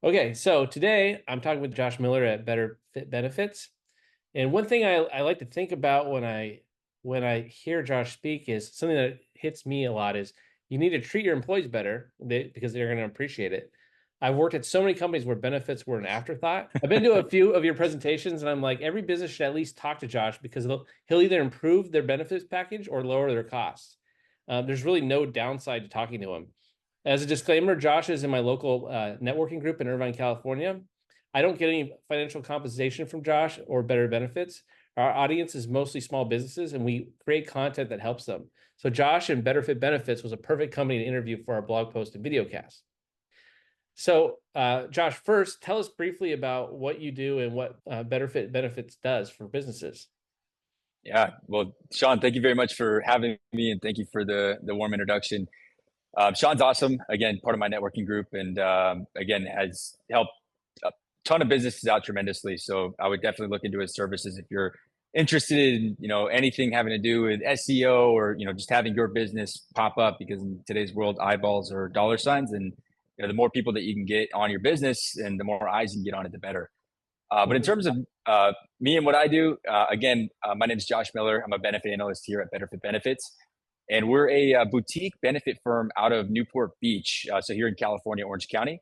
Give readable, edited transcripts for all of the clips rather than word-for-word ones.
Okay, so today I'm talking with Josh Miller at BetterFit Benefits. And one thing I like to think about when I hear Josh speak is something that hits me a lot is you need to treat your employees better because they're going to appreciate it. I've worked at so many companies where benefits were an afterthought. I've been to a few of your presentations, and I'm like, every business should at least talk to Josh because he'll either improve their benefits package or lower their costs. There's really no downside to talking to him. As a disclaimer, Josh is in my local networking group in Irvine, California. I don't get any financial compensation from Josh or Better Benefits. Our audience is mostly small businesses, and we create content that helps them. So Josh and BetterFit Benefits was a perfect company to interview for our blog post and videocast. So, Josh, first, tell us briefly about what you do and what BetterFit Benefits does for businesses. Yeah, well, Sean, thank you very much for having me, and thank you for the warm introduction. Sean's awesome. Again, part of my networking group, and again has helped a ton of businesses out tremendously. So I would definitely look into his services if you're interested in anything having to do with SEO or just having your business pop up. Because in today's world, eyeballs are dollar signs, and the more people that you can get on your business, and the more eyes you can get on it, the better. But in terms of me and what I do, my name is Josh Miller. I'm a benefit analyst here at BetterFit Benefits, and we're a boutique benefit firm out of Newport Beach, so here in California, Orange County.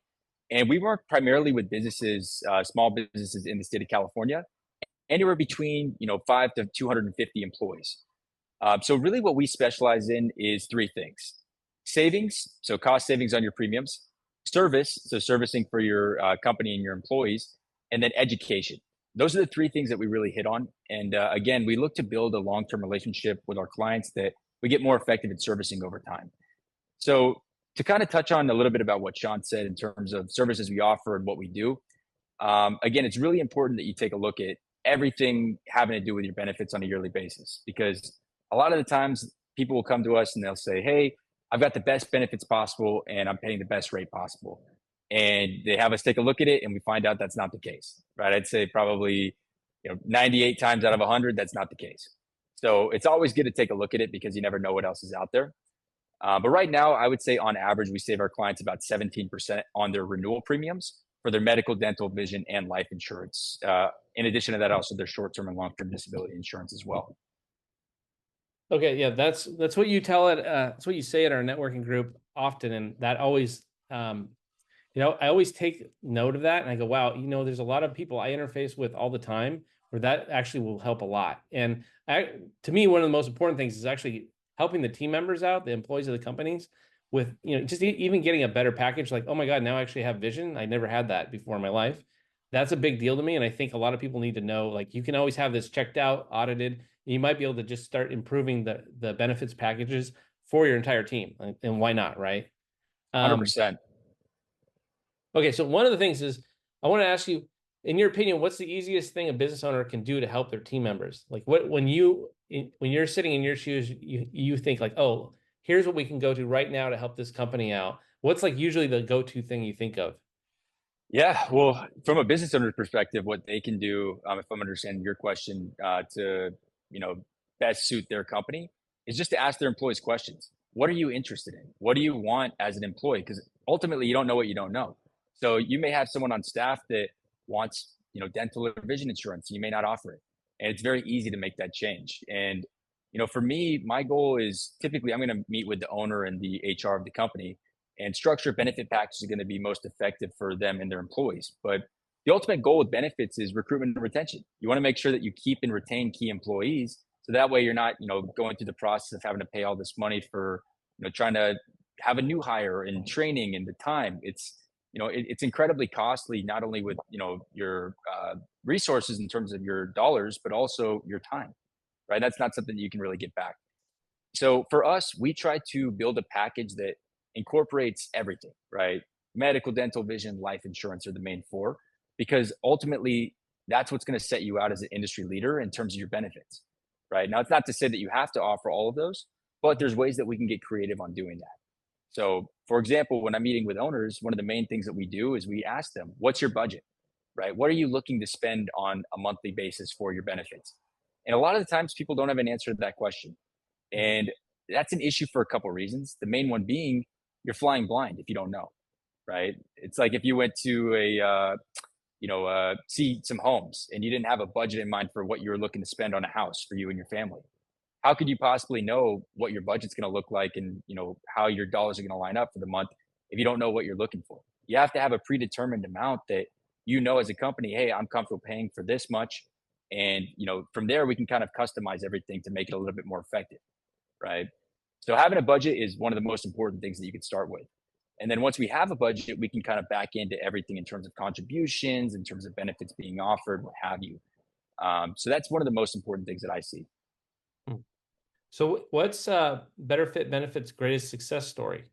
And we work primarily with businesses, small businesses in the state of California, anywhere between 5 to 250 employees. So really, what we specialize in is three things: savings, so cost savings on your premiums; service, so servicing for your company and your employees; and then education. Those are the three things that we really hit on. And again, we look to build a long-term relationship with our clients that we get more effective at servicing over time. So to kind of touch on a little bit about what Sean said in terms of services we offer and what we do, again, it's really important that you take a look at everything having to do with your benefits on a yearly basis, because a lot of the times people will come to us and they'll say, "Hey, I've got the best benefits possible and I'm paying the best rate possible." And they have us take a look at it and we find out that's not the case, right? I'd say probably 98 times out of 100, that's not the case. So it's always good to take a look at it because you never know what else is out there. But right now, I would say on average, we save our clients about 17% on their renewal premiums for their medical, dental, vision, and life insurance. In addition to that, also their short-term and long-term disability insurance as well. Okay, yeah, that's what you tell it. That's what you say at our networking group often, and that always, I always take note of that, and I go, wow, there's a lot of people I interface with all the time where that actually will help a lot. And to me, one of the most important things is actually helping the team members out, the employees of the companies, with just even getting a better package. Like, oh my God, now I actually have vision. I never had that before in my life. That's a big deal to me, and I think a lot of people need to know. Like, you can always have this checked out, audited. You might be able to just start improving the benefits packages for your entire team, and why not, right? Um, 100%. Okay, so one of the things is I want to ask you, in your opinion, what's the easiest thing a business owner can do to help their team members? Like when you're sitting in your shoes, you think like, oh, here's what we can go to right now to help this company out. What's like usually the go-to thing you think of? Yeah, well, from a business owner's perspective, what they can do, if I'm understanding your question, to best suit their company, is just to ask their employees questions. What are you interested in? What do you want as an employee? Because ultimately, you don't know what you don't know. So you may have someone on staff that wants, dental or vision insurance. You may not offer it, and it's very easy to make that change. And for me, my goal is typically I'm going to meet with the owner and the HR of the company and structure benefit packages are going to be most effective for them and their employees. But the ultimate goal with benefits is recruitment and retention. You want to make sure that you keep and retain key employees, so that way you're not, going through the process of having to pay all this money for, trying to have a new hire and training and the time. It's incredibly costly, not only with, your resources in terms of your dollars, but also your time, right? That's not something you can really get back. So for us, we try to build a package that incorporates everything, right? Medical, dental, vision, life insurance are the main four, because ultimately that's what's going to set you out as an industry leader in terms of your benefits, right? Now, it's not to say that you have to offer all of those, but there's ways that we can get creative on doing that. So, for example, when I'm meeting with owners, one of the main things that we do is we ask them, what's your budget, right? What are you looking to spend on a monthly basis for your benefits? And a lot of the times people don't have an answer to that question. And that's an issue for a couple of reasons. The main one being you're flying blind if you don't know. right? It's like if you went to see some homes and you didn't have a budget in mind for what you were looking to spend on a house for you and your family. How could you possibly know what your budget's going to look like and how your dollars are going to line up for the month if you don't know what you're looking for? You have to have a predetermined amount that as a company, hey, I'm comfortable paying for this much, and from there we can kind of customize everything to make it a little bit more effective, right? So having a budget is one of the most important things that you can start with. And then once we have a budget, we can kind of back into everything in terms of contributions, in terms of benefits being offered, what have you. So that's one of the most important things that I see. Hmm. So what's BetterFit Benefits' greatest success story?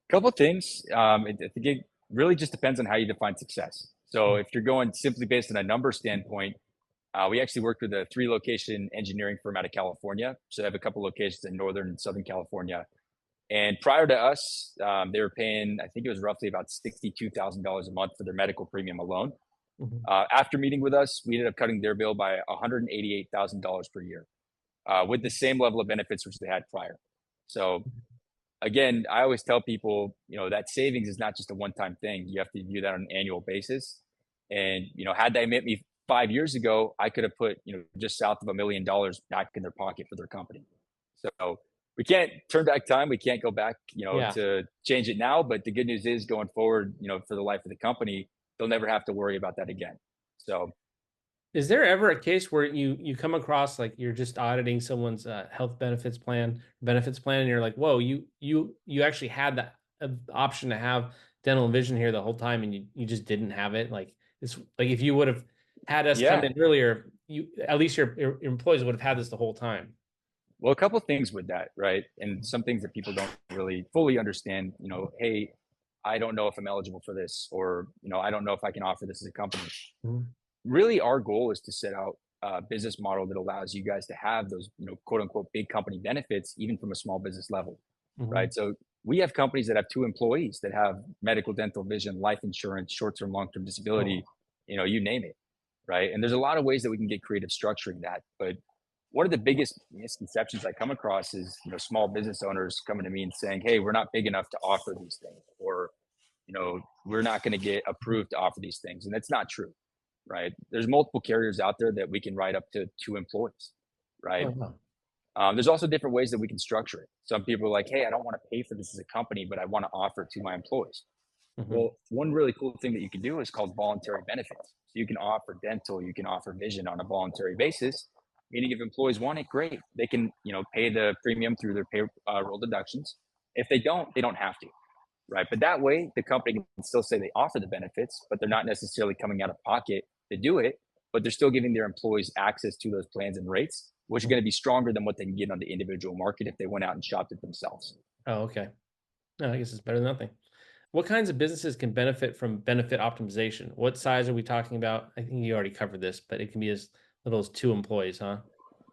Couple of things. I think it really just depends on how you define success. So Hmm. if you're going simply based on a number standpoint, we actually worked with a 3 location engineering firm out of California. So they have a couple locations in Northern and Southern California. And prior to us, they were paying, I think it was roughly about $62,000 a month for their medical premium alone. Hmm. After meeting with us, we ended up cutting their bill by $188,000 per year with the same level of benefits which they had prior. So again, I always tell people, that savings is not just a one-time thing. You have to view that on an annual basis. And, had they met me 5 years ago, I could have put, just south of $1 million back in their pocket for their company. So we can't turn back time. We can't go back, Yeah. to change it now. But the good news is going forward, for the life of the company, they'll never have to worry about that again. So Is there ever a case where you come across like you're just auditing someone's health benefits plan, and you're like, whoa, you actually had that option to have dental and vision here the whole time, and you just didn't have it? Like it's like if you would have had us come yeah, in earlier, you at least your employees would have had this the whole time. well, a couple of things with that, right? And some things that people don't really fully understand, hey, I don't know if I'm eligible for this, or, I don't know if I can offer this as a company. Mhm. Really, our goal is to set out a business model that allows you guys to have those, quote unquote, big company benefits, even from a small business level, Mhm. right? So we have companies that have 2 employees that have medical, dental, vision, life insurance, short-term, long-term disability, Oh. you name it, right? And there's a lot of ways that we can get creative structuring that. But one of the biggest misconceptions I come across is, small business owners coming to me and saying, hey, we're not big enough to offer these things, or, we're not going to get approved to offer these things. And that's not true, right? There's multiple carriers out there that we can write up to 2 employees, right? Oh, wow. There's also different ways that we can structure it. Some people are like, hey, I don't want to pay for this as a company, but I want to offer it to my employees. Mhm. Well, one really cool thing that you can do is called voluntary benefits. So you can offer dental, you can offer vision on a voluntary basis. Meaning, if employees want it, great. They can, pay the premium through their payroll deductions. If they don't have to, right? But that way, the company can still say they offer the benefits, but they're not necessarily coming out of pocket to do it. But they're still giving their employees access to those plans and rates, which are going to be stronger than what they can get on the individual market if they went out and shopped it themselves. Oh, okay. No, I guess it's better than nothing. What kinds of businesses can benefit from benefit optimization? What size are we talking about? I think you already covered this, but it can be as little as 2 employees, huh?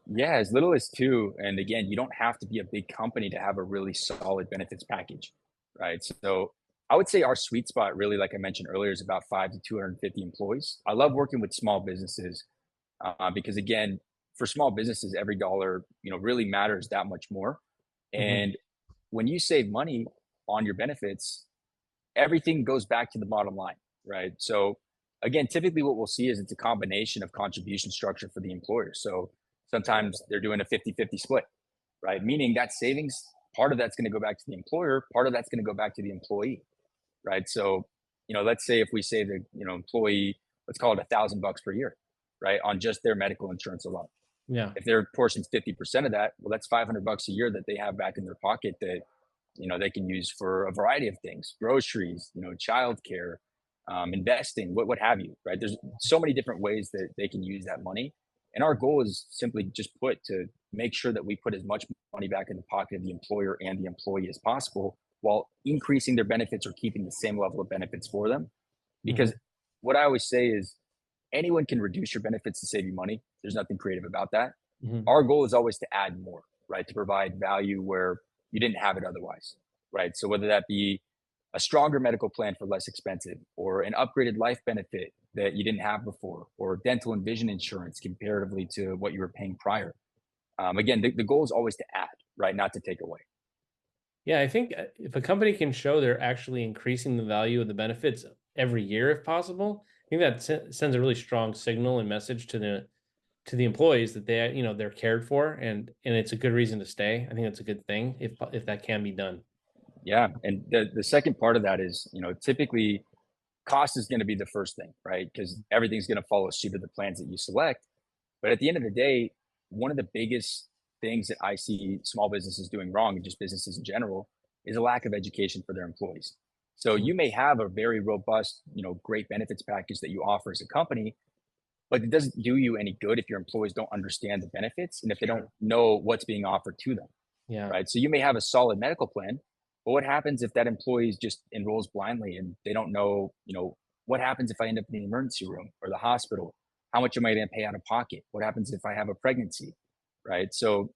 Yeah, as little as 2. And again, you don't have to be a big company to have a really solid benefits package, right? So I would say our sweet spot, really, like I mentioned earlier, is about 5 to 250 employees. I love working with small businesses because, again, for small businesses, every dollar, really matters that much more. Hmm. And when you save money on your benefits, everything goes back to the bottom line, right? So again, typically what we'll see is it's a combination of contribution structure for the employer. So sometimes they're doing a 50-50 split, right? Meaning that savings, part of that's going to go back to the employer, part of that's going to go back to the employee, right? So, let's say if we save the, employee, let's call it $1,000 per year, right? On just their medical insurance alone. Yeah. If their portion's 50% of that, well, that's $500 a year that they have back in their pocket that they can use for a variety of things, groceries, childcare, investing, what have you, right? There's so many different ways that they can use that money. And our goal is simply just put to make sure that we put as much money back in the pocket of the employer and the employee as possible while increasing their benefits or keeping the same level of benefits for them. Hmm. Because what I always say is anyone can reduce your benefits to save you money. There's nothing creative about that. Hmm. Our goal is always to add more, right? To provide value where you didn't have it otherwise, right? So whether that be a stronger medical plan for less expensive, or an upgraded life benefit that you didn't have before, or dental and vision insurance comparatively to what you were paying prior. Again, the goal is always to add, right? Not to take away. Yeah, I think if a company can show they're actually increasing the value of the benefits every year, if possible, I think that sends a really strong signal and message to the employees that they're cared for, and it's a good reason to stay. I think that's a good thing if that can be done. Yeah, and the second part of that is, typically cost is going to be the first thing, right? Because everything's going to follow suit of the plans that you select. But at the end of the day, one of the biggest things that I see small businesses doing wrong, and just businesses in general, is a lack of education for their employees. So Mm. you may have a very robust, great benefits package that you offer as a company, but it doesn't do you any good if your employees don't understand the benefits and if they don't Sure. know what's being offered to them, Yeah. right? So you may have a solid medical plan, but what happens if that employee just enrolls blindly and they don't know, what happens if I end up in the emergency room or the hospital? How much am I going to pay out of pocket? What happens if I have a pregnancy, right? So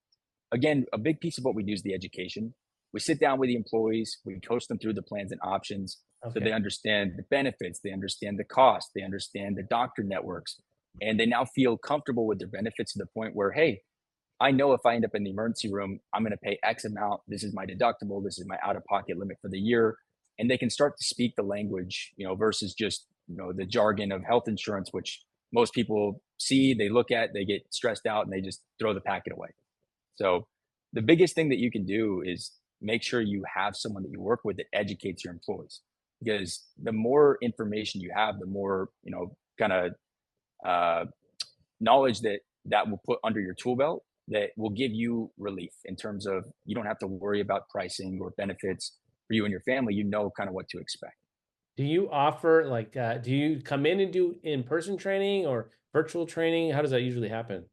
again, a big piece of what we do is the education. We sit down with the employees, we coach them through the plans and options so they Okay. understand the benefits, they understand the cost, they understand the doctor networks, and they now feel comfortable with their benefits to the point where, hey, I know if I end up in the emergency room, I'm going to pay X amount. This is my deductible. This is my out of pocket limit for the year. And they can start to speak the language, versus just, the jargon of health insurance, which most people see, they look at, they get stressed out and they just throw the packet away. So the biggest thing that you can do is make sure you have someone that you work with that educates your employees, because the more information you have, the more, kind of uh, knowledge that will put under your tool belt that will give you relief in terms of you don't have to worry about pricing or benefits for you and your family. You know kind of what to expect. Do you offer do you come in and do in-person training or virtual training? How does that usually happen?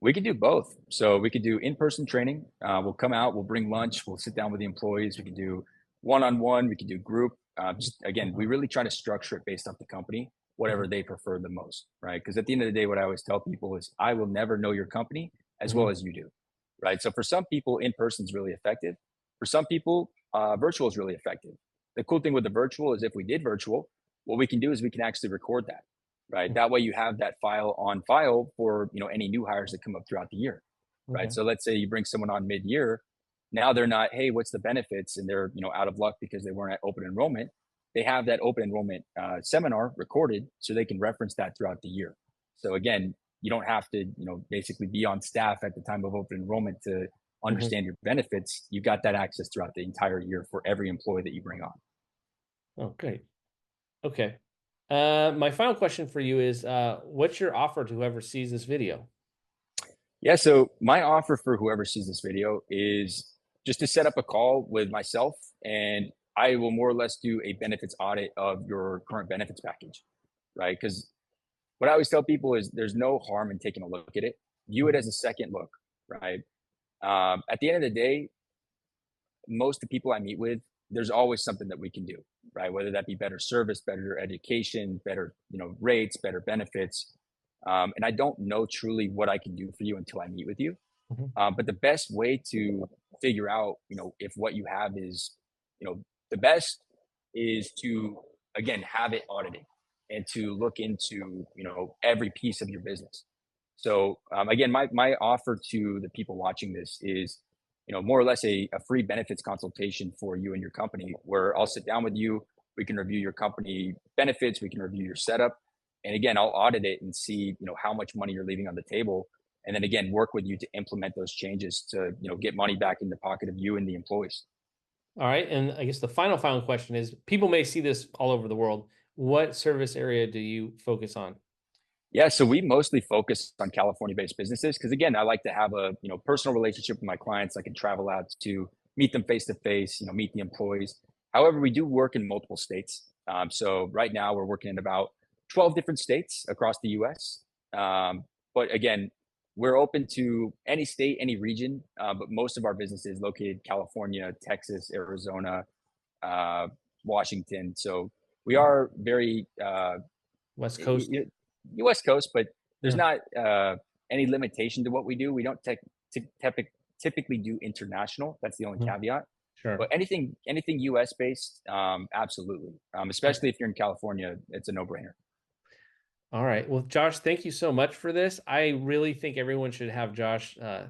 We could do both. So we could do in-person training. We'll come out, we'll bring lunch, we'll sit down with the employees. We could do one-on-one, we could do group. Just again, we Mhm. really try to structure it based off the company, whatever Mhm. they prefer the most, right? Because at the end of the day, what I always tell people is I will never know your company as well Mhm. as you do, right? So for some people, in-person is really effective. For some people, virtual is really effective. The cool thing with the virtual is if we did virtual, what we can do is we can actually record that, right? Mm. That way you have that file on file for, any new hires that come up throughout the year, right? Okay. So let's say you bring someone on mid-year, now they're not, hey, what's the benefits? And they're, out of luck because they weren't at open enrollment. They have that open enrollment seminar recorded so they can reference that throughout the year. So again, you don't have to, basically be on staff at the time of open enrollment to Mhm. understand your benefits. You got that access throughout the entire year for every employee that you bring on. Oh, great. Okay. My final question for you is, what's your offer to whoever sees this video? Yeah, so my offer for whoever sees this video is just to set up a call with myself, and I will more or less do a benefits audit of your current benefits package, right? Because what I always tell people is there's no harm in taking a look at it. View it Mhm. as a second look, right? At the end of the day, most of the people I meet with, there's always something that we can do, right? Whether that be better service, better education, better, rates, better benefits. And I don't know truly what I can do for you until I meet with you. Mhm. But the best way to figure out, if what you have is, the best is to, again, have it audited and to look into, every piece of your business. So again, my offer to the people watching this is, more or less a free benefits consultation for you and your company, where I'll sit down with you. We can review your company benefits. We can review your setup, and again, I'll audit it and see, how much money you're leaving on the table, and then again, work with you to implement those changes to, get money back in the pocket of you and the employees. All right. And I guess the final question is, people may see this all over the world. What service area do you focus on? Yeah, so we mostly focus on California-based businesses because again, I like to have a, personal relationship with my clients. I can travel out to meet them face to face, meet the employees. However, we do work in multiple states. So right now we're working in about 12 different states across the US. But again, we're open to any state, any region, but most of our business is located California, Texas, Arizona, uh, Washington. So we Mhm. are very West y- Coast? y- West Coast, but there's Yeah. not any limitation to what we do. We don't typically do international. That's the only Mhm. caveat. But Sure. anything US based, absolutely. Okay. Especially if you're in California, it's a no brainer. All right. Well, Josh, thank you so much for this. I really think everyone should have Josh let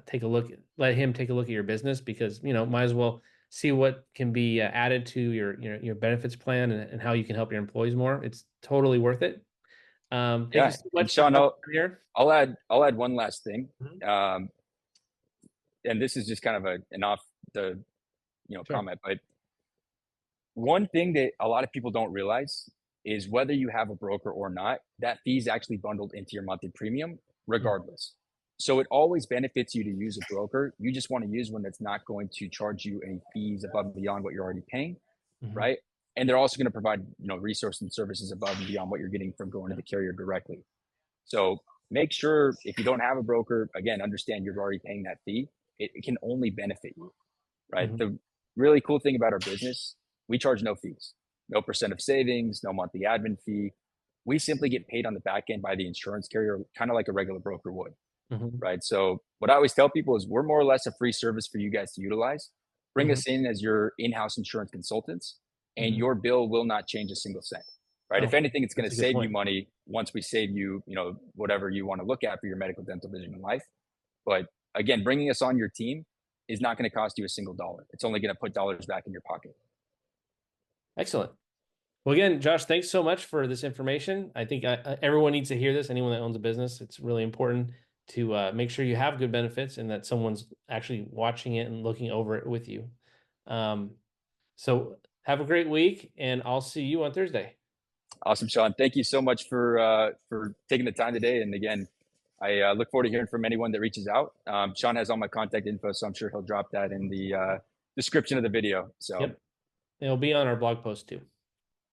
him take a look at your business because, might as well. see what can be added to your benefits plan and how you can help your employees more. It's totally worth it. Thank you Yeah. so And much for Sean, coming here. I'll add one last thing. Mhm. Um, and this is just kind of an off the Sure. comment, but one thing that a lot of people don't realize is whether you have a broker or not, that fee is actually bundled into your monthly premium Mhm. regardless. So it always benefits you to use a broker. You just want to use one that's not going to charge you any fees above and beyond what you're already paying, Mhm. right? And they're also going to provide, resources and services above and beyond what you're getting from going to Yeah. the carrier directly. So make sure if you don't have a broker, again, understand you're already paying that fee. It can only benefit you, right? Mhm. The really cool thing about our business, we charge no fees, no percent of savings, no monthly admin fee. We simply get paid on the back end by the insurance carrier, kind of like a regular broker would, Mhm. right? So what I always tell people is we're more or less a free service for you guys to utilize. Bring Mhm. us in as your in-house insurance consultants, and Mhm. your bill will not change a single cent, right? If Oh, anything, it's going that's to a good save you point. money once we save you, whatever you want to look at for your medical, dental, vision, and life. But again, bringing us on your team is not going to cost you a single dollar. It's only going to put dollars back in your pocket. Excellent. Well, again, Josh, thanks so much for this information. I think everyone needs to hear this. Anyone that owns a business, it's really important to make sure you have good benefits and that someone's actually watching it and looking over it with you. Um, so have a great week, and I'll see you on Thursday. Awesome, Sean. Thank you so much for taking the time today. And again, I look forward to hearing from anyone that reaches out. Sean has all my contact info, so I'm sure he'll drop that in the description of the video. So Yep. It'll be on our blog post too.